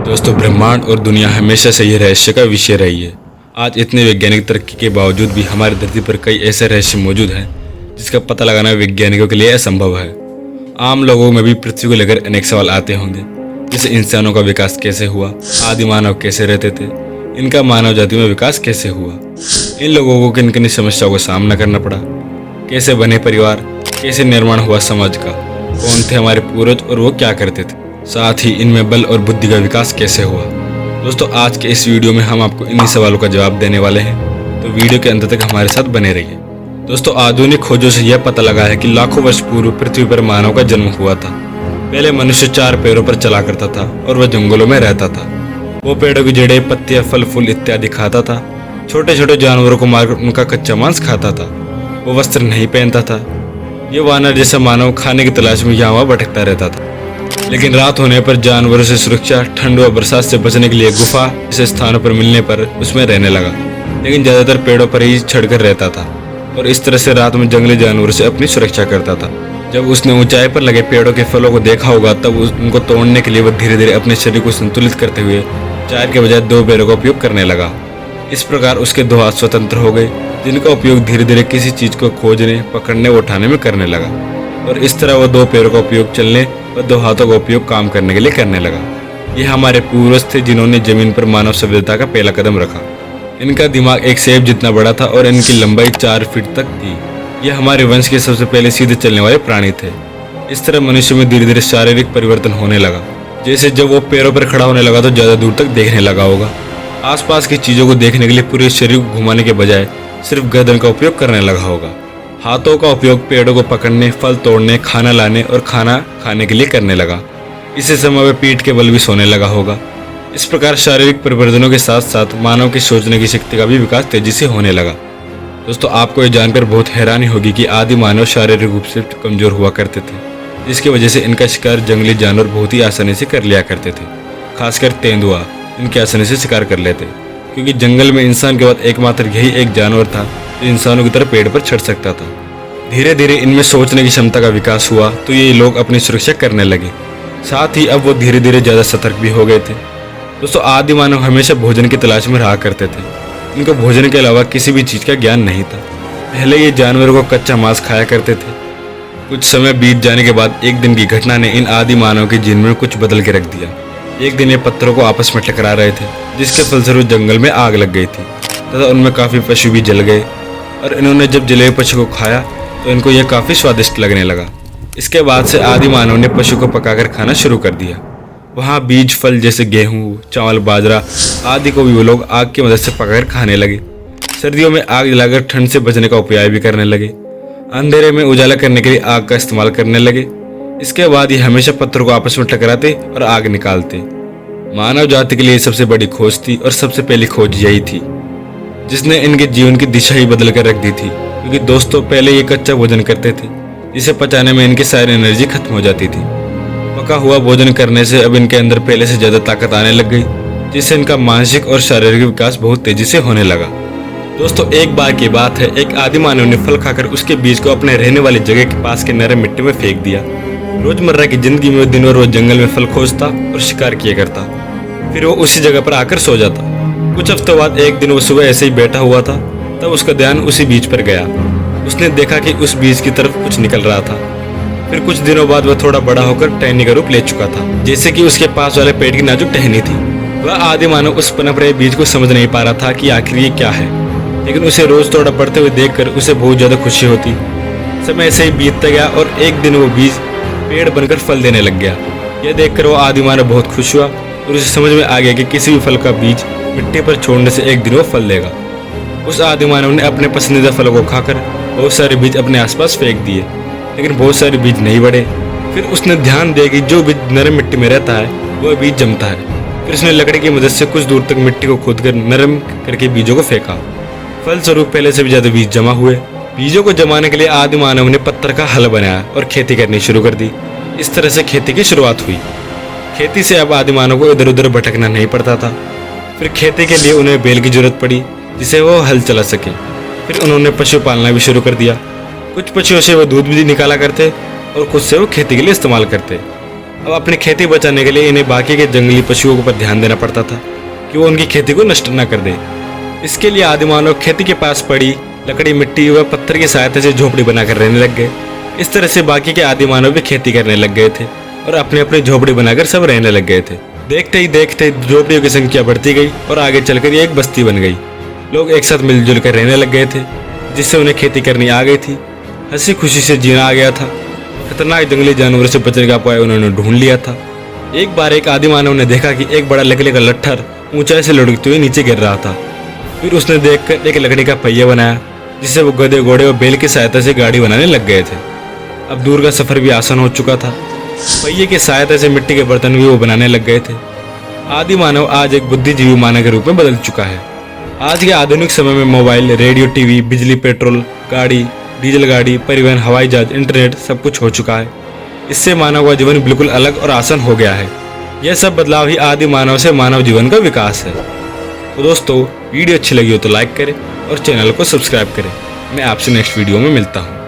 दोस्तों, ब्रह्मांड और दुनिया हमेशा से ये रहस्य का विषय रही है। आज इतने वैज्ञानिक तरक्की के बावजूद भी हमारी धरती पर कई ऐसे रहस्य मौजूद हैं जिसका पता लगाना वैज्ञानिकों के लिए असंभव है। आम लोगों में भी पृथ्वी को लेकर अनेक सवाल आते होंगे, जैसे इंसानों का विकास कैसे हुआ, आदि मानव कैसे रहते थे, इनका मानव जाति में विकास कैसे हुआ, इन लोगों को किन किन समस्याओं का सामना करना पड़ा, कैसे बने परिवार, कैसे निर्माण हुआ समाज का, कौन थे हमारे पूर्वज और वो क्या करते थे, साथ ही इनमें बल और बुद्धि का विकास कैसे हुआ। दोस्तों, आज के इस वीडियो में हम आपको इन्हीं सवालों का जवाब देने वाले हैं, तो वीडियो के अंत तक हमारे साथ बने रहिए। दोस्तों, आधुनिक खोजों से यह पता लगा है कि लाखों वर्ष पूर्व पृथ्वी पर मानव का जन्म हुआ था। पहले मनुष्य 4 पैरों पर चला करता था और वह जंगलों में रहता था। वो पेड़ों की जड़ें, पत्तियां, फल फूल इत्यादि खाता था। छोटे छोटे जानवरों को मारकर उनका कच्चा मांस खाता था। वो वस्त्र नहीं पहनता था। ये वानर जैसा मानव खाने की तलाश में यहाँ वहाँ भटकता रहता था। लेकिन रात होने पर जानवरों से सुरक्षा, ठंड व बरसात से बचने के लिए गुफा जैसे स्थानों पर मिलने पर उसमें रहने लगा, लेकिन ज्यादातर पेड़ों पर ही चढ़कर रहता था और इस तरह से रात में जंगली जानवरों से अपनी सुरक्षा करता था। जब उसने ऊंचाई पर लगे पेड़ों के फलों को देखा होगा, तब उनको तोड़ने के लिए वह धीरे धीरे अपने शरीर को संतुलित करते हुए 4 के बजाय 2 पैरों का उपयोग करने लगा। इस प्रकार उसके 2 हाथ स्वतंत्र हो गए, जिनका उपयोग धीरे धीरे किसी चीज को खोजने, पकड़ने व उठाने में करने लगा, और इस तरह वह 2 पैरों का उपयोग चलने और 2 हाथों का उपयोग काम करने के लिए करने लगा। ये हमारे पूर्वज थे जिन्होंने जमीन पर मानव सभ्यता का पहला कदम रखा। इनका दिमाग एक सेब जितना बड़ा था और इनकी लंबाई 4 फीट तक थी। ये हमारे वंश के सबसे पहले सीधे चलने वाले प्राणी थे। इस तरह मनुष्य में धीरे धीरे शारीरिक परिवर्तन होने लगा। जैसे जब वो पैरों पर खड़ा होने लगा तो ज्यादा दूर तक देखने लगा होगा। आसपास की चीजों को देखने के लिए पूरे शरीर को घुमाने के बजाय सिर्फ गर्दन का उपयोग करने लगा होगा। हाथों का उपयोग पेड़ों को पकड़ने, फल तोड़ने, खाना लाने और खाना खाने के लिए करने लगा। इसी समय वह पीठ के बल भी सोने लगा होगा। इस प्रकार शारीरिक परिवर्तनों के साथ साथ मानव की सोचने की शक्ति का भी विकास तेजी से होने लगा। दोस्तों, आपको यह जानकर बहुत हैरानी होगी कि आदि मानव शारीरिक रूप से कमजोर हुआ करते थे, जिसकी वजह से इनका शिकार जंगली जानवर बहुत ही आसानी से कर लिया करते थे। खासकर तेंदुआ इनके आसानी से शिकार कर लेते, क्योंकि जंगल में इंसान के बाद एकमात्र यही एक जानवर था जो इंसानों की तरह पेड़ पर चढ़ सकता था। धीरे धीरे इनमें सोचने की क्षमता का विकास हुआ तो ये लोग अपनी सुरक्षा करने लगे। साथ ही अब वो धीरे धीरे ज्यादा सतर्क भी हो गए थे। दोस्तों, आदि मानव हमेशा भोजन की तलाश में रहा करते थे। इनको भोजन के अलावा किसी भी चीज का ज्ञान नहीं था। पहले ये जानवरों को कच्चा मांस खाया करते थे। कुछ समय बीत जाने के बाद एक दिन की घटना ने इन आदि मानव के जीवन में कुछ बदल के रख दिया। एक दिन ये पत्थरों को आपस में टकरा रहे थे, जिसके फलस्वरूप जंगल में आग लग गई थी तथा उनमें काफी पशु भी जल गए, और इन्होंने जब जले हुए पशु को खाया तो इनको यह काफी स्वादिष्ट लगने लगा। इसके बाद से आदि मानव ने पशु को पकाकर खाना शुरू कर दिया। वहाँ बीज, फल जैसे गेहूं, चावल, बाजरा आदि को भी वो लोग आग की मदद से पकाकर खाने लगे। सर्दियों में आग जलाकर ठंड से बचने का उपाय भी करने लगे। अंधेरे में उजाला करने के लिए आग का इस्तेमाल करने लगे। इसके बाद ये हमेशा पत्थरों को आपस में टकराते और आग निकालते। मानव जाति के लिए सबसे बड़ी खोज थी और सबसे पहली खोज यही थी जिसने इनके जीवन की दिशा ही बदल कर रख दी थी। क्योंकि दोस्तों, पहले ये कच्चा भोजन करते थे, जिसे पचाने में इनकी सारी एनर्जी खत्म हो जाती थी। पका हुआ भोजन करने से अब इनके अंदर पहले से ज्यादा ताकत आने लग गई, जिससे इनका मानसिक और शारीरिक विकास बहुत तेजी से होने लगा। दोस्तों, एक बार की बात है, एक आदि मानव ने फल खाकर उसके बीज को अपने रहने वाली जगह के पास के नरम मिट्टी में फेंक दिया। रोजमर्रा की जिंदगी में दिन और रोज जंगल में फल खोजता और शिकार किया करता, फिर वो उसी जगह पर आकर सो जाता। कुछ हफ्तों बाद एक दिन वो सुबह ऐसे ही बैठा हुआ था, तब उसका ध्यान उसी बीज पर गया। उसने देखा कि उस बीज की तरफ कुछ निकल रहा था। फिर कुछ दिनों बाद वह थोड़ा बड़ा होकर टहनी का रूप ले चुका था, जैसे कि उसके पास वाले पेड़ की नाजुक टहनी थी। वह आदि मानव उस पनप रहे बीज को समझ नहीं पा रहा था कि आखिर ये क्या है, लेकिन उसे रोज थोड़ा बढ़ते हुए देखकर उसे बहुत ज्यादा खुशी होती। समय ऐसे ही बीतता गया और एक दिन वो बीज पेड़ बनकर फल देने लग गया। यह देखकर वो आदि मानव बहुत खुश हुआ और उसे समझ में आ गया कि किसी भी फल का बीज मिट्टी पर छोड़ने से एक दिन वो फल देगा। उस आदि मानव ने अपने पसंदीदा फलों को खाकर बहुत सारे बीज अपने आसपास फेंक दिए, लेकिन बहुत सारे बीज नहीं बढ़े। फिर उसने ध्यान दिया कि जो बीज नरम मिट्टी में रहता है वह बीज जमता है। फिर उसने लकड़ी की मदद से कुछ दूर तक मिट्टी को खोदकर नरम करके बीजों को फेंका। फलस्वरूप पहले से भी ज्यादा बीज जमा हुए। बीजों को जमाने के लिए आदि मानव ने पत्थर का हल बनाया और खेती करनी शुरू कर दी। इस तरह से खेती की शुरुआत हुई। खेती से अब आदि मानव को इधर उधर भटकना नहीं पड़ता था। फिर खेती के लिए उन्हें बैल की जरूरत पड़ी, जिसे वो हल चला सके। फिर उन्होंने पशु पालना भी शुरू कर दिया। कुछ पशुओं से वो दूध भी निकाला करते और खुद से वो खेती के लिए इस्तेमाल करते। अब अपनी खेती बचाने के लिए इन्हें बाकी के जंगली पशुओं पर ध्यान देना पड़ता था कि वो उनकी खेती को नष्ट न कर दे। इसके लिए आदि मानव खेती के पास पड़ी लकड़ी, मिट्टी व पत्थर की सहायता से झोपड़ी बनाकर रहने लग गए। इस तरह से बाकी के आदि मानव भी खेती करने लग गए थे और अपनी अपनी झोपड़ी बनाकर सब रहने लग गए थे। देखते ही देखते झोपड़ियों की संख्या बढ़ती गई और आगे चलकर ये एक बस्ती बन गई। लोग एक साथ मिलजुल कर रहने लग गए थे, जिससे उन्हें खेती करनी आ गई थी। हंसी खुशी से जीना आ गया था। खतरनाक जंगली जानवरों से बचने का उपाय उन्होंने ढूंढ लिया था। एक बार एक आदि मानव ने देखा कि एक बड़ा लकड़ी का लट्ठर ऊंचाई से लुढ़कते हुए नीचे गिर रहा था। फिर उसने देखकर एक लकड़ी का पहिया बनाया, जिससे वो गधे, घोड़े और बैल की सहायता से गाड़ी बनाने लग गए थे। अब दूर का सफर भी आसान हो चुका था। पहिए की सहायता से मिट्टी के बर्तन भी वो बनाने लग गए थे। आदि मानव आज एक बुद्धिजीवी मानव के रूप में बदल चुका है। आज के आधुनिक समय में मोबाइल, रेडियो, टीवी, बिजली, पेट्रोल गाड़ी, डीजल गाड़ी, परिवहन, हवाई जहाज, इंटरनेट सब कुछ हो चुका है। इससे मानव का जीवन बिल्कुल अलग और आसान हो गया है। यह सब बदलाव ही आदि मानव से मानव जीवन का विकास है। तो दोस्तों, वीडियो अच्छी लगी हो तो लाइक करें और चैनल को सब्सक्राइब करें। मैं आपसे नेक्स्ट वीडियो में मिलता हूँ।